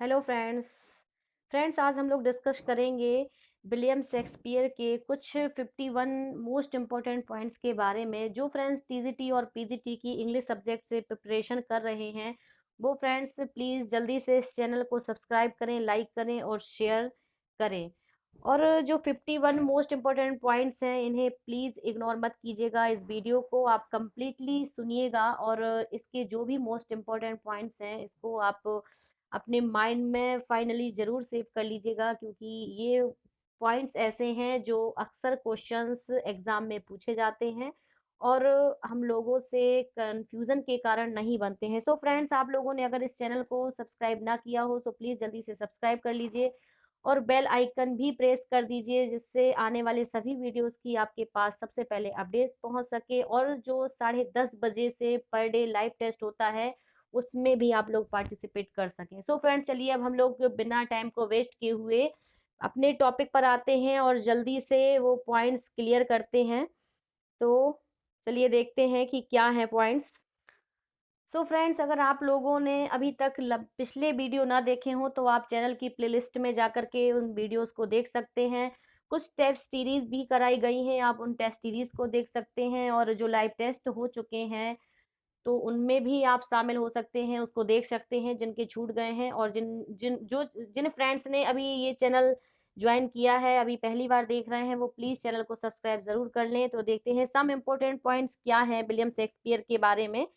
Hello friends. आज हम लोग डिस्कस करेंगे विलियम शेक्सपियर के कुछ 51 मोस्ट इम्पोर्टेंट पॉइंट्स के बारे में। जो फ्रेंड्स टीजीटी और पीजीटी की इंग्लिश सब्जेक्ट से प्रिपरेशन कर रहे हैं वो फ्रेंड्स प्लीज़ जल्दी से इस चैनल को सब्सक्राइब करें, लाइक करें और शेयर करें। और जो 51 मोस्ट इम्पोर्टेंट पॉइंट्स हैं इन्हें प्लीज़ इग्नोर मत कीजिएगा। इस वीडियो को आप कंप्लीटली सुनिएगा और इसके जो भी मोस्ट इम्पोर्टेंट पॉइंट्स हैं इसको आप अपने माइंड में फाइनली ज़रूर सेव कर लीजिएगा, क्योंकि ये पॉइंट्स ऐसे हैं जो अक्सर क्वेश्चंस एग्जाम में पूछे जाते हैं और हम लोगों से कंफ्यूजन के कारण नहीं बनते हैं। सो फ्रेंड्स, आप लोगों ने अगर इस चैनल को सब्सक्राइब ना किया हो तो प्लीज़ जल्दी से सब्सक्राइब कर लीजिए और बेल आइकन भी प्रेस कर दीजिए, जिससे आने वाले सभी वीडियोस की आपके पास सबसे पहले अपडेट पहुंच सके। और जो 10:30 बजे से पर डे लाइव टेस्ट होता है उसमें भी आप लोग पार्टिसिपेट कर सकें। सो फ्रेंड्स, चलिए अब हम लोग बिना टाइम को वेस्ट किए हुए अपने टॉपिक पर आते हैं और जल्दी से वो पॉइंट्स क्लियर करते हैं। तो चलिए देखते हैं कि क्या है पॉइंट्स। सो फ्रेंड्स, अगर आप लोगों ने अभी तक पिछले वीडियो ना देखे हो तो आप चैनल की प्लेलिस्ट में जा कर के उन वीडियोस को देख सकते हैं। कुछ टेस्ट सीरीज भी कराई गई हैं, आप उन टेस्ट सीरीज को देख सकते हैं। और जो लाइव टेस्ट हो चुके हैं तो उनमें भी आप शामिल हो सकते हैं, उसको देख सकते हैं जिनके छूट गए हैं। और जिन फ्रेंड्स ने अभी ये चैनल ज्वाइन किया है, अभी पहली बार देख रहे हैं, वो प्लीज़ चैनल को सब्सक्राइब ज़रूर कर लें। तो देखते हैं सम इम्पोर्टेंट पॉइंट्स क्या हैं विलियम शेक्सपियर के बारे में।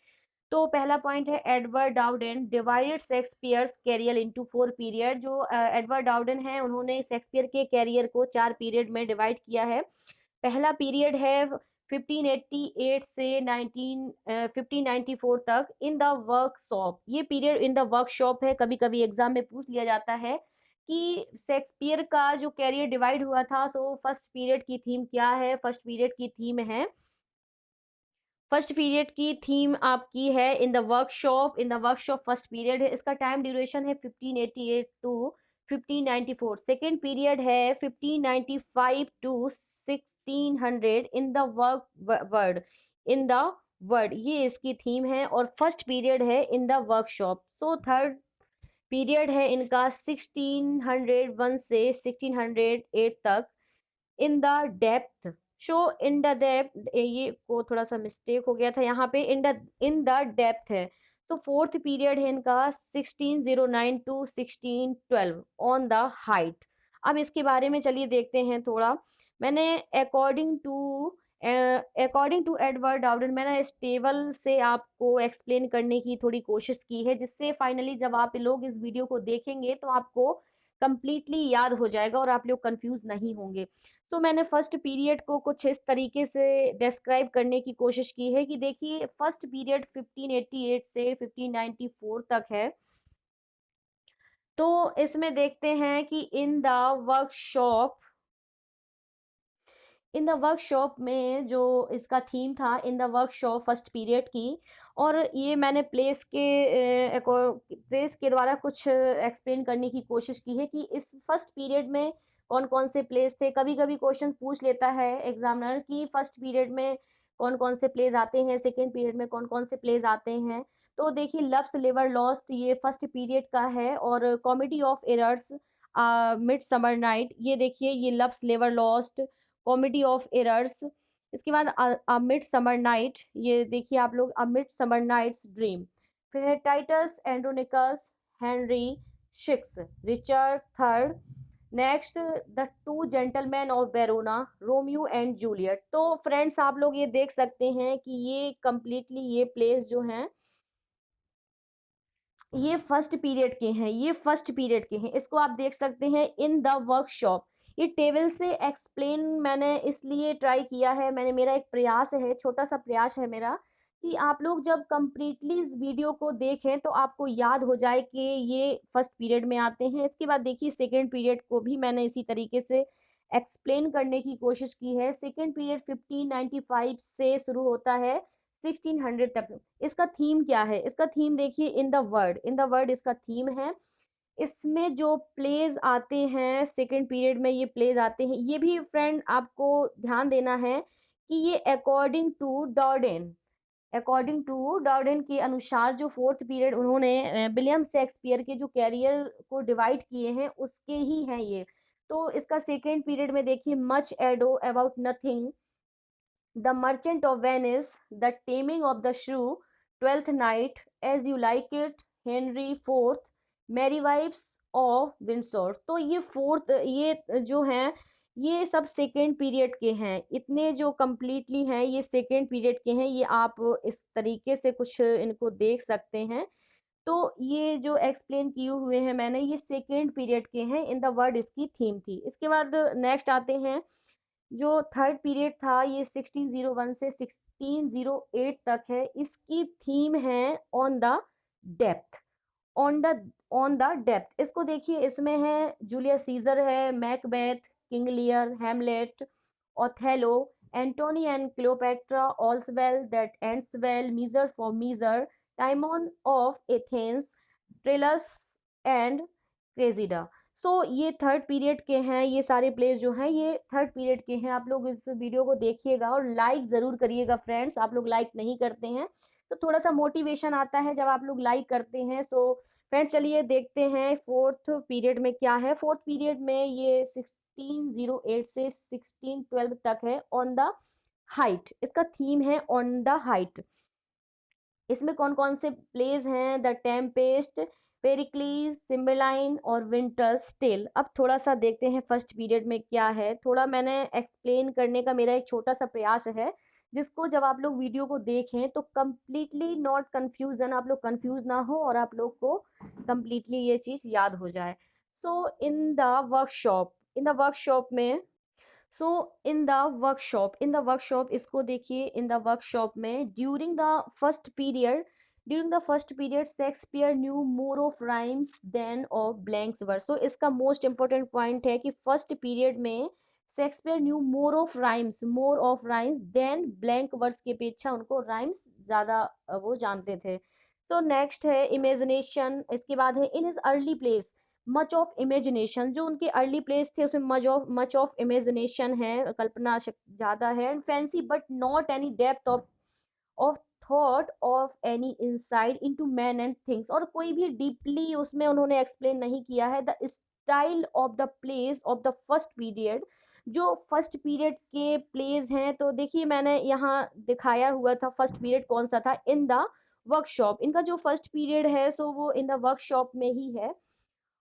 तो पहला पॉइंट है Edward Dowden divided Shakespeare's career into 4 period. जो एडवर्ड डाउडेन है उन्होंने शेक्सपियर के कैरियर को 4 पीरियड में डिवाइड किया है। पहला पीरियड है 1588 से 1594 तक इन द वर्कशॉप। ये पीरियड इन द वर्कशॉप है। कभी कभी एग्जाम में पूछ लिया जाता है कि शेक्सपियर का जो कैरियर डिवाइड हुआ था, सो फर्स्ट पीरियड की थीम क्या है। फर्स्ट पीरियड की थीम आपकी है in the workshop. First period है, इसका टाइम ड्यूरेशन है 1588 टू 1594। सेकेंड पीरियड है 1595 टू 1600 इन द वर्ड, ये इसकी थीम है। और फर्स्ट पीरियड है in the workshop. So third period है इनका 1601 से 1608 तक in the depth. Show in the depth, ये को थोड़ा सा मिस्टेक हो गया था यहाँ पे, इन द डेप्थ है। तो फोर्थ पीरियड है इनका 1609 टू 1612 ऑन द हाइट। अब इसके बारे में चलिए देखते हैं थोड़ा। मैंने अकॉर्डिंग टू एडवर्ड डाउडन मैंने इस टेबल से आपको एक्सप्लेन करने की थोड़ी कोशिश की है, जिससे फाइनली जब आप लोग इस वीडियो को देखेंगे तो आपको कंप्लीटली याद हो जाएगा और आप लोग कंफ्यूज नहीं होंगे। तो मैंने फर्स्ट पीरियड को कुछ इस तरीके से डिस्क्राइब करने की कोशिश की है कि देखिए, फर्स्ट पीरियड 1588 से 1594 तक है। तो इसमें देखते हैं कि इन द वर्कशॉप में जो इसका थीम था, इन द वर्कशॉप फर्स्ट पीरियड की। और ये मैंने प्लेस के द्वारा कुछ एक्सप्लेन करने की कोशिश की है कि इस फर्स्ट पीरियड में कौन कौन से प्लेस थे। कभी कभी क्वेश्चन पूछ लेता है एग्जामिनर कि फर्स्ट पीरियड में कौन कौन से प्लेस आते हैं, सेकेंड पीरियड में कौन कौन से प्लेस आते हैं। तो देखिए, लव्स लिवर लॉस्ट ये फर्स्ट पीरियड का है। और comedy of errors, mid summer night, ये देखिए ये loves liver lost, comedy of errors. इसके बाद अ मिड समर नाइट, ये देखिए आप लोग, a midsummer night's dream. फिर है Titus Andronicus Henry six, Richard third. Next, the two gentlemen of Verona, Romeo and Juliet. तो फ्रेंड्स, आप लोग ये देख सकते हैं कि ये कंप्लीटली ये प्लेस जो हैं ये फर्स्ट पीरियड के हैं। इसको आप देख सकते हैं इन द वर्कशॉप। ये टेबल से एक्सप्लेन मैंने इसलिए ट्राई किया है, मेरा एक प्रयास है, छोटा सा प्रयास है मेरा, कि आप लोग जब कंप्लीटली इस वीडियो को देखें तो आपको याद हो जाए कि ये फर्स्ट पीरियड में आते हैं। इसके बाद देखिए सेकेंड पीरियड को भी मैंने इसी तरीके से एक्सप्लेन करने की कोशिश की है। सेकेंड पीरियड 1595 से शुरू होता है 1600 तक। इसका थीम क्या है? इसका थीम देखिए, इन द वर्ड इसका थीम है। इसमें जो प्लेज आते हैं सेकंड पीरियड में, ये प्लेज आते हैं, ये भी फ्रेंड आपको ध्यान देना है कि ये according to Dowden, according to Dowden के अनुसार जो फोर्थ पीरियड उन्होंने विलियम शेक्सपियर के जो कैरियर को डिवाइड किए हैं उसके ही हैं ये। तो इसका सेकेंड पीरियड में देखिए, Much ado about Nothing, the Merchant of Venice, the taming of the श्रू, twelfth night, as you like it, Henry fourth, Mary wives of Windsor. तो ये फोर्थ, ये जो हैं ये सब सेकेंड पीरियड के हैं, इतने जो कंप्लीटली हैं ये सेकेंड पीरियड के हैं। ये आप इस तरीके से कुछ इनको देख सकते हैं। तो ये जो एक्सप्लेन किए हुए हैं मैंने, ये सेकेंड पीरियड के हैं। इन द वर्ड इसकी थीम थी। इसके बाद नेक्स्ट आते हैं, जो थर्ड पीरियड था ये 1601 से 1608 तक है। इसकी थीम है on the depth, on the on the depth. इसको देखिए, इसमें है जूलियस सीजर है, Macbeth, King Lear, Hamlet, Othello, Antony and Cleopatra, All's Well That ends Well, Measure for measure, Timon of Athens, Troilus and Cressida. So ये third period के हैं। ये सारे प्लेस जो हैं ये थर्ड पीरियड के हैं। आप लोग इस वीडियो को देखिएगा और लाइक ज़रूर करिएगा फ्रेंड्स। आप लोग लाइक नहीं करते हैं तो थोड़ा सा मोटिवेशन आता है जब आप लोग लाइक करते हैं। सो फ्रेंड्स चलिए देखते हैं फोर्थ पीरियड में क्या है। फोर्थ पीरियड में ये 1608 से 1612 तक है, ऑन द हाइट। इसका थीम है ऑन द हाइट। इसमें कौन कौन से प्लेज हैं, द टेम्पेस्ट, पेरिक्लीज, सिम्बेलाइन और विंटर्स टेल। अब थोड़ा सा देखते हैं फर्स्ट पीरियड में क्या है। थोड़ा मैंने एक्सप्लेन करने का मेरा एक छोटा सा प्रयास है, जिसको जब आप लोग वीडियो को देखें तो कम्प्लीटली नॉट कन्फ्यूजन, आप लोग कन्फ्यूज ना हो और आप लोग को कम्प्लीटली ये चीज़ याद हो जाए। सो इन द वर्कशॉप में, सो इन द वर्कशॉप इसको देखिए, इन द वर्कशॉप में during the first period Shakespeare knew more of rhymes than of blanks verse. So इसका मोस्ट इंपॉर्टेंट पॉइंट है कि फर्स्ट पीरियड में Shakespeare knew more of rhymes than blank verse की अपेक्षा उनको राइम्स ज्यादा वो जानते थे। सो नेक्स्ट है इमेजिनेशन। इसके बाद है in his early plays much of imagination. जो उनके अर्ली प्लेस थे उसमें मच ऑफ इमेजिनेशन है, कल्पना ज्यादा है, and fancy but not any depth of thought of any insight into man and things. और कोई भी डीपली उसमें उन्होंने एक्सप्लेन नहीं किया है। The style of the place of the first period, जो फर्स्ट पीरियड के प्लेस हैं, तो देखिए मैंने यहाँ दिखाया हुआ था फर्स्ट पीरियड कौन सा था, इन द वर्कशॉप। इनका जो फर्स्ट पीरियड है सो वो इन द वर्कशॉप में ही है।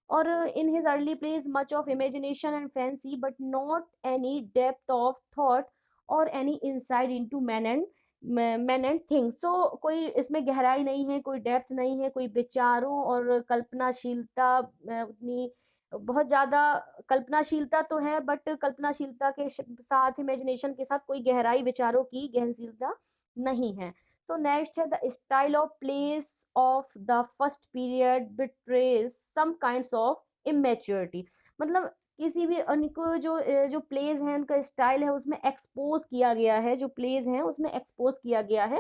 और in his early plays much of imagination and fancy but not any depth of thought or any insight into men and things। so कोई इसमें गहराई नहीं है, कोई डेप्थ नहीं है, कोई विचारों और कल्पनाशीलता उतनी बहुत ज्यादा कल्पनाशीलता तो है बट कल्पनाशीलता के साथ इमेजिनेशन के साथ कोई गहराई, विचारों की गहनशीलता नहीं है। तो नेक्स्ट है the style of plays of the first period betrays some kinds of immaturity. मतलब किसी भी उनको जो प्लेस हैं उनका स्टाइल है उसमें एक्सपोज किया गया है, जो प्लेस हैं उसमें एक्सपोज किया गया है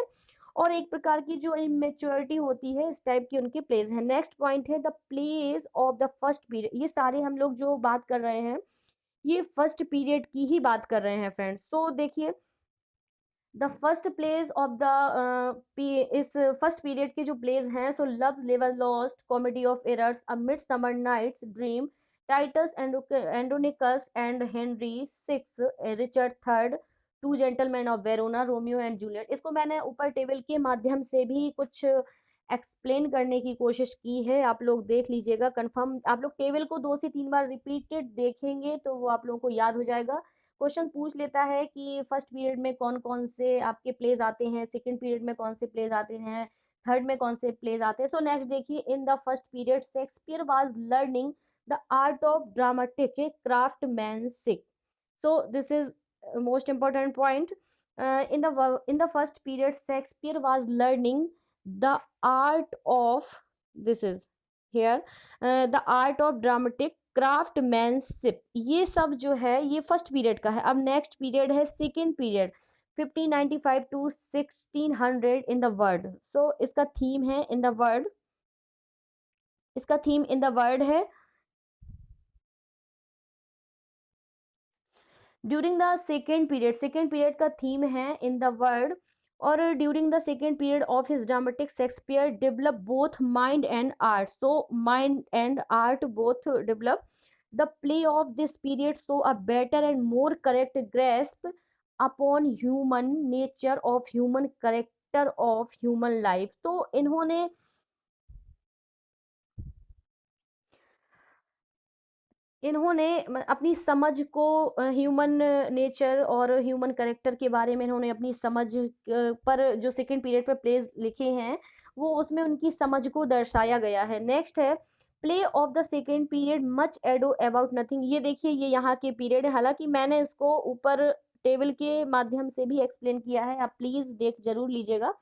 और एक प्रकार की जो इमेच्योरिटी होती है इस टाइप की उनके प्लेस हैं। नेक्स्ट पॉइंट है the place of the first period. ये सारे हम लोग जो बात कर रहे हैं ये फर्स्ट पीरियड की ही बात कर रहे हैं फ्रेंड्स। तो देखिए the first plays of the इस फर्स्ट पीरियड के जो प्लेस हैं, सो लव लेवर lost, comedy of errors, a midsummer night's dream, Titus Andronicus and Henry six, Richard third, two gentlemen of Verona, Romeo and Juliet. इसको मैंने ऊपर table के माध्यम से भी कुछ एक्सप्लेन करने की कोशिश की है, आप लोग देख लीजिएगा। कंफर्म आप लोग टेबल को 2 से 3 बार रिपीटेड देखेंगे तो वो आप लोगों को याद हो जाएगा। क्वेश्चन पूछ लेता है कि फर्स्ट पीरियड में कौन कौन से आपके प्लेज आते हैं, सेकंड पीरियड में कौन से प्लेज आते हैं, थर्ड में कौन से प्लेज आते हैं। सो नेक्स्ट देखिए, in the first period Shakespeare was learning the art of dramatic craftsmanship. So this is most important point. In the first period Shakespeare was learning the art of, this is here, the art of dramatic craftsmanship. ये सब जो है ये first period का है। अब next period है second period 1595 to 1600 in the world. So इसका थीम है इन द वर्ल्ड, इसका थीम इन द वर्ल्ड है ड्यूरिंग द सेकेंड पीरियड का थीम है इन द वर्ल्ड और during the second period of his dramatic Shakespeare develop both mind and art, so mind and art both develop the play of this period, so a better and more correct grasp upon human nature of human character of human life. तो इन्होंने अपनी समझ को human nature और human character के बारे में इन्होंने अपनी समझ पर जो सेकंड पीरियड पर प्लेज लिखे हैं वो उसमें उनकी समझ को दर्शाया गया है। नेक्स्ट है play of the second period much ado about nothing. ये देखिए ये यहाँ के पीरियड है, हालांकि मैंने इसको ऊपर टेबल के माध्यम से भी एक्सप्लेन किया है, आप प्लीज देख जरूर लीजिएगा।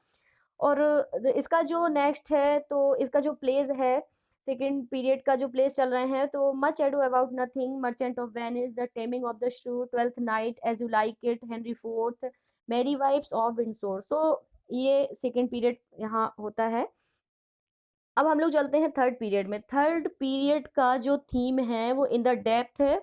और इसका जो नेक्स्ट है तो इसका जो प्लेस है सेकेंड पीरियड का जो प्लेस चल रहे हैं तो much ado about nothing, merchant of Venice, the taming of the श्रू, twelfth night, as you like it, Henry fourth, Mary wives of Windsor. तो ये सेकेंड पीरियड यहाँ होता है। अब हम लोग चलते हैं थर्ड पीरियड में। थर्ड पीरियड का जो थीम है वो इन द डेप्थ है,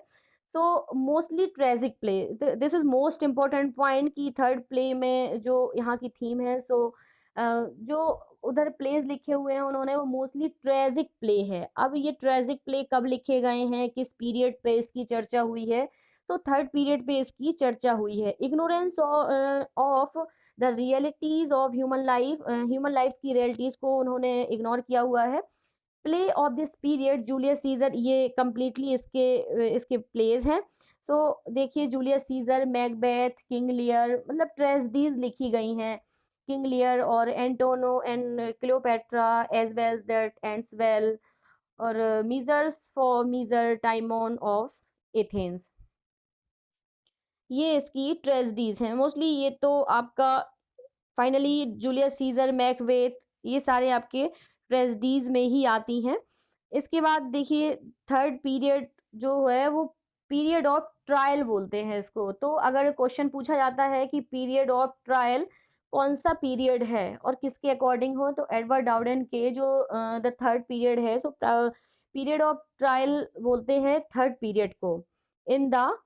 so mostly tragic play. This is most important point कि थर्ड प्ले में जो यहाँ की थीम है, सो जो उधर प्लेस लिखे हुए हैं उन्होंने वो मोस्टली ट्रेजिक प्ले है। अब ये ट्रेजिक प्ले कब लिखे गए हैं, किस पीरियड पे इसकी चर्चा हुई है, तो थर्ड पीरियड पे इसकी चर्चा हुई है। Ignorance of the realities of human life, human life की रियलिटीज को उन्होंने इग्नोर किया हुआ है। Play of this period Julius Caesar, ये कंप्लीटली इसके प्लेज हैं। सो देखिए Julius Caesar, Macbeth, King Lear, मतलब ट्रेजेडीज लिखी गई हैं। किंग लियर और Antony and Cleopatra as well that ends well, और measures for measure Timon of Athens, ये इसकी ट्रेजेडीज हैं मोस्टली। ये तो आपका फाइनली जूलियस सीजर, मैकबेथ, ये सारे आपके ट्रेजेडीज में ही आती हैं। इसके बाद देखिए थर्ड पीरियड जो है वो पीरियड ऑफ ट्रायल बोलते हैं इसको। तो अगर क्वेश्चन पूछा जाता है कि पीरियड ऑफ ट्रायल कौन सा पीरियड है और किसके अकॉर्डिंग हो, तो एडवर्ड डाउडेन के जो द थर्ड पीरियड है, सो पीरियड ऑफ ट्रायल बोलते हैं थर्ड पीरियड को। In the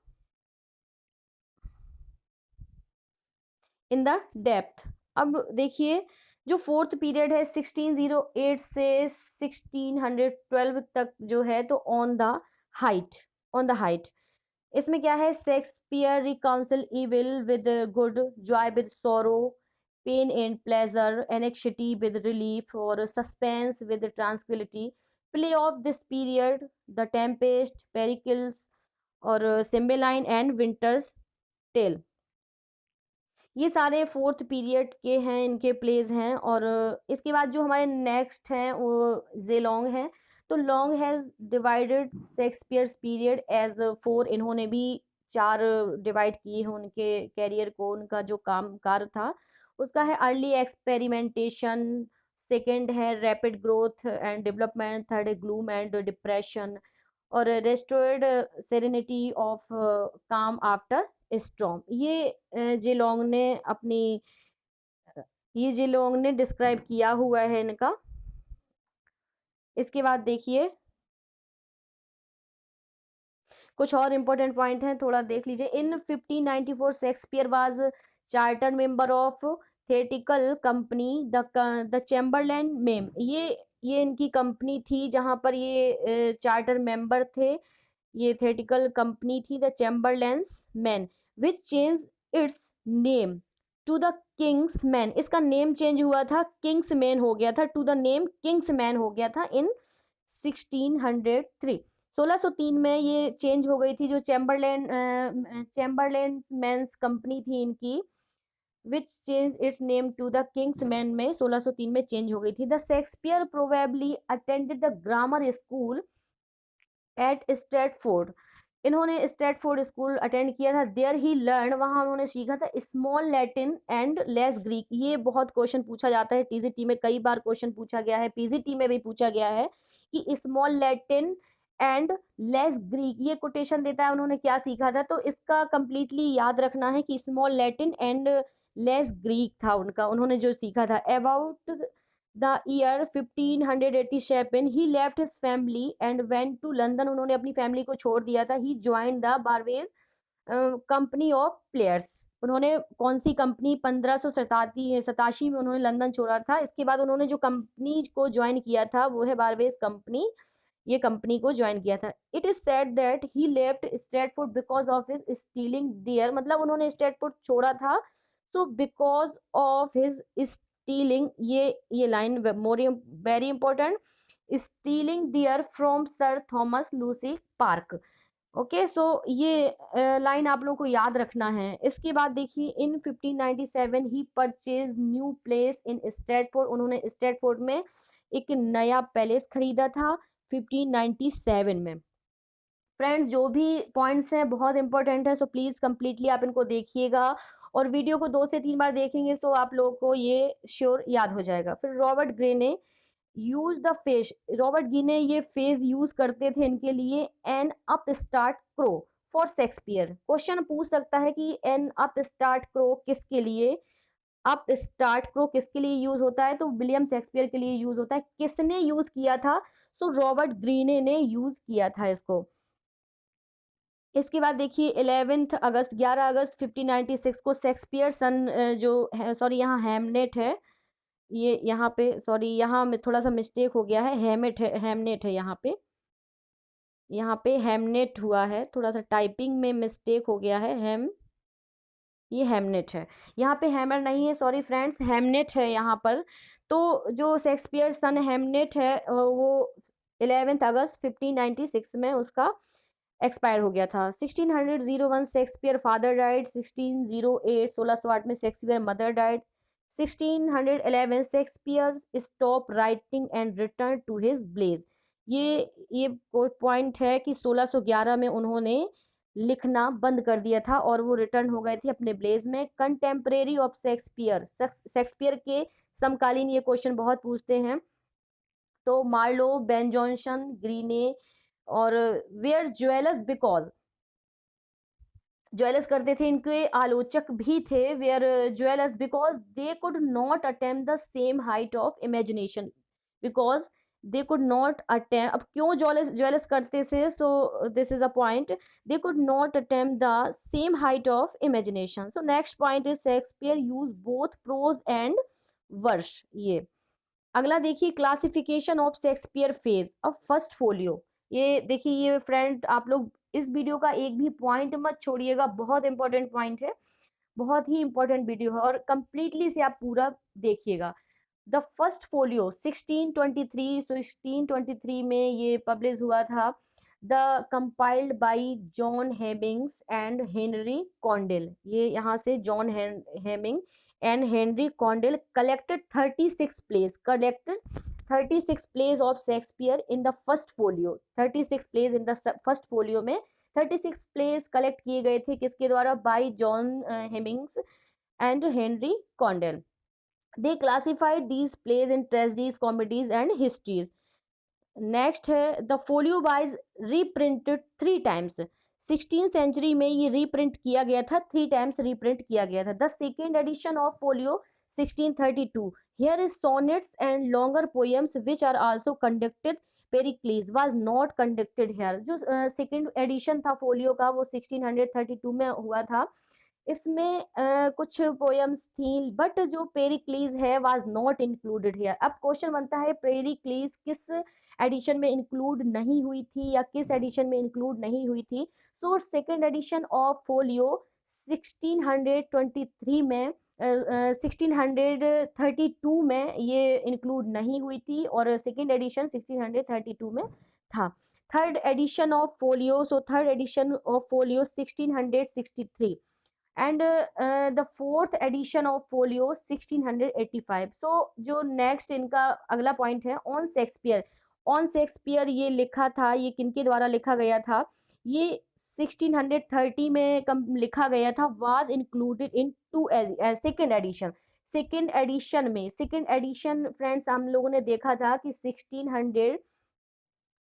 in the depth. अब देखिए जो फोर्थ पीरियड है 1608 से 1612 तक जो है, तो ऑन द हाइट इसमें क्या है, Shakespeare reconcile evil with good, joy with sorrow, pain and pleasure, anxiety with relief, और suspense with tranquility. Play of this period the Tempest, Pericles, और सिम्बेलाइन एंड विंटर्स टेल, ये सारे fourth period के हैं, इनके प्लेज हैं। और इसके बाद जो हमारे नेक्स्ट हैं वो जेलोंग है। तो Long has divided Shakespeare's period as four, इन्होंने भी चार डिवाइड किए हैं उनके कैरियर को, उनका जो काम कार्य था उसका है। अर्ली एक्सपेरिमेंटेशन, सेकंड है rapid growth and development, third है ग्लूम एंड डिप्रेशन, और रेस्टोर्ड सेरेनिटी ऑफ काम आफ्टर स्टॉर्म। ये जेलोंग ने अपनी ये जेलोंग ने डिस्क्राइब किया हुआ है इनका। इसके बाद देखिए कुछ और इम्पोर्टेंट पॉइंट हैं, थोड़ा देख लीजिए। In 1594 Shakespeare was charter member of theatrical company the Chamberlain men. ये इनकी कंपनी थी जहां पर ये चार्टर मेंबर थे। ये थिएटिकल कंपनी थी the Chamberlain's man, which change its name to the Kings man. इसका नेम चेंज हुआ था, किंग्स मैन हो गया था, to the name King's man हो गया था इन 1603। 1603 में ये चेंज हो गई थी, जो चैम्बरलैंड मेंस कंपनी थी इनकी, which change its name to the Kings man में 1603 में चेंज हो गई थी। The Shakespeare probably attended the grammar school at Stratford, इन्होंने स्ट्रेटफोर्ड स्कूल अटेंड किया था। देयर ही लर्न, वहां उन्होंने सीखा था small Latin and less Greek. ये बहुत क्वेश्चन पूछा जाता है टीजीटी में, कई बार क्वेश्चन पूछा गया है, पीजीटी में भी पूछा गया है कि small Latin and less Greek, ये कोटेशन देता है उन्होंने क्या सीखा था। तो इसका कंप्लीटली याद रखना है कि small Latin and less Greek था उनका, उन्होंने जो सीखा था। About the year 1587 he left his family and went to London, उन्होंने अपनी फैमिली को छोड़ दिया था। He join the Burbage company of players, उन्होंने कौन सी कंपनी 1587 में उन्होंने लंदन छोड़ा था। इसके बाद उन्होंने जो कंपनी को ज्वाइन किया था वो है बारबेज कंपनी। ये कंपनी को ज्वाइन किया था। It is said that he left Stratford because of his stealing deer, मतलब उन्होंने स्ट्रेटफोर्ड छोड़ा था so because of his stealing, ये line more very important, stealing deer from sir Thomas Lucy park. Okay, so ये line आप लोगों को याद रखना है। इसके बाद देखिए in 1597 he purchase new place in Stratford, उन्होंने स्ट्रेटफोर्ड में एक नया पैलेस खरीदा था 1597 में। फ्रेंड्स जो भी पॉइंट्स हैं बहुत इंपॉर्टेंट है, सो प्लीज कंप्लीटली आप इनको देखिएगा और वीडियो को 2 से 3 बार देखेंगे तो आप लोगों को ये श्योर याद हो जाएगा। फिर रॉबर्ट ग्रे ने यूज द फेस, रॉबर्ट गी ने ये फेज यूज करते थे इनके लिए N upstart crow for Shakespeare. Question पूछ सकता है कि एन अपस्टार्ट क्रो किसके लिए, अपस्टार्ट क्रो किसके लिए यूज होता है, तो विलियम शेक्सपियर के लिए यूज होता है। किसने यूज किया था, सो रॉबर्ट ग्रीने ने यूज किया था इसको। इसके बाद देखिए 11 अगस्त 1596 को शेक्सपियर सन जो है, सॉरी यहाँ हैमनेट है, ये यहाँ पे सॉरी यहाँ में थोड़ा सा मिस्टेक हो गया है, हैमेट है, हैमनेट है यहाँ पे हैमनेट हुआ है, थोड़ा सा टाइपिंग में मिस्टेक हो गया है। ये हैमनेट है, यहाँ पे हैमर नहीं है, सॉरी फ्रेंड्स, हैमनेट है यहाँ पर। तो जो शेक्सपियर सन हैमनेट है वो 11 अगस्त 1596 में उसका एक्सपायर हो गया था। 1601 शेक्सपियर फादर डाइड, 1608 1608 में Shakespeare mother died, 1611 Shakespeare stop writing and return to his blaze. ये पॉइंट है कि 1611 में उन्होंने लिखना बंद कर दिया था और वो रिटर्न हो गए थे अपने ब्लेज में। कंटेम्परेरी ऑफ शेक्सपियर, शेक्सपियर के समकालीन, ये क्वेश्चन बहुत पूछते हैं। तो मार्लो, बेन जॉनसन, ग्रीने और वेयर ज्वेलर्स बिकॉज, ज्वेलर्स करते थे, इनके आलोचक भी थे। Were jealous because they could not attempt the same height of imagination, because they could not attempt, अब क्यों ज्वेलर्स करते थे, so this is a point, they could not attempt the same height of imagination. So next point is Shakespeare use both prose and verse. ये अगला देखिए classification of Shakespeare phase. अब first folio, ये देखिए, ये friend आप लोग इस वीडियो का एक भी पॉइंट मत छोड़िएगा, बहुत इंपॉर्टेंट पॉइंट है, बहुत ही इंपॉर्टेंट वीडियो है और कंप्लीटली से आप पूरा देखिएगा। द फर्स्ट फोलियो 1623, 1623 में ये पब्लिश हुआ था। The compiled by John Heminges and Henry Condell, ये यहाँ से John Heming and Henry Condell collected 36 plays, collected 36 plays of Shakespeare in the first folio. 36 plays in the first folio में 36 plays collect किए गए थे, किसके द्वारा, by John Heminges and Henry Condell. They classified these plays in tragedies, comedies and histories. Next है the folio was reprinted 3 times. 16th century में ये reprint किया गया था, 3 टाइम्स रीप्रिंट किया गया था। The second edition of folio 1632, here is sonnets and longer poems which are also conducted Pericles was not conducted here. जो सेकेंड एडिशन था फोलियो का वो 1632 में हुआ था। इसमें कुछ पोएम्स थी बट जो पेरिक्लीज है वाज नॉट इंक्लूडेड हियर। अब क्वेश्चन बनता है पेरिक्लीज किस एडिशन में इंक्लूड नहीं हुई थी या किस एडिशन में इंक्लूड नहीं हुई थी। So second edition of folio 1623 में 1632 में ये इंक्लूड नहीं हुई थी और सेकेंड एडिशन 1632 में था। Third edition of folio, so third edition of folio 1663 and the fourth edition of folio 1685। सो जो नेक्स्ट इनका अगला पॉइंट है ऑन शेक्सपियर। ऑन शेक्सपियर ये लिखा था, ये किनके द्वारा लिखा गया था, ये 1630 में लिखा गया था, was included in to second edition. Second edition में, सेकेंड एडिशन फ्रेंड्स हम लोगों ने देखा था कि 1600,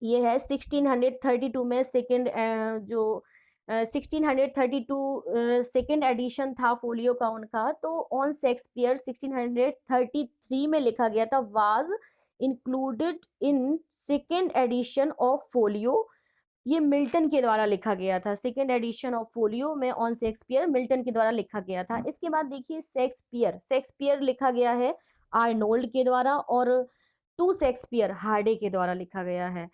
ये है 1632 में सेकेंड जो 1632 सेकेंड एडिशन था फोलियो का उनका। तो ऑन शेक्सपियर 1633 में लिखा गया था, was included in second edition of folio ये मिल्टन के द्वारा लिखा गया था। सेकंड एडिशन ऑफ फोलियो में ऑन शेक्सपियर मिल्टन के द्वारा लिखा गया था। इसके बाद देखिए शेक्सपियर, शेक्सपियर लिखा गया है आर्नोल्ड के द्वारा, और टू शेक्सपियर हार्डे के द्वारा लिखा गया है।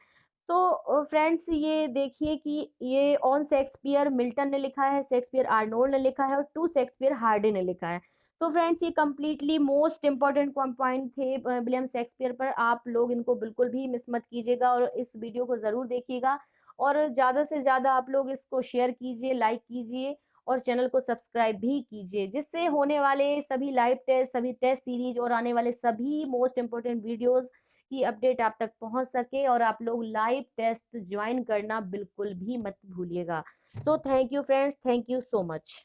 तो फ्रेंड्स ये देखिए कि ये ऑन शेक्सपियर मिल्टन ने लिखा है, शेक्सपियर आर्नोल्ड ने लिखा है, और टू शेक्सपियर हार्डे ने लिखा है। तो फ्रेंड्स ये कंप्लीटली मोस्ट इंपॉर्टेंट पॉइंट थे विलियम शेक्सपियर पर। आप लोग इनको बिल्कुल भी मिस मत कीजिएगा और इस वीडियो को ज़रूर देखिएगा, और ज़्यादा से ज़्यादा आप लोग इसको शेयर कीजिए, लाइक कीजिए, और चैनल को सब्सक्राइब भी कीजिए, जिससे होने वाले सभी लाइव टेस्ट, सभी टेस्ट सीरीज और आने वाले सभी मोस्ट इंपॉर्टेंट वीडियोस की अपडेट आप तक पहुंच सके, और आप लोग लाइव टेस्ट ज्वाइन करना बिल्कुल भी मत भूलिएगा। So thank you friends, thank you so much.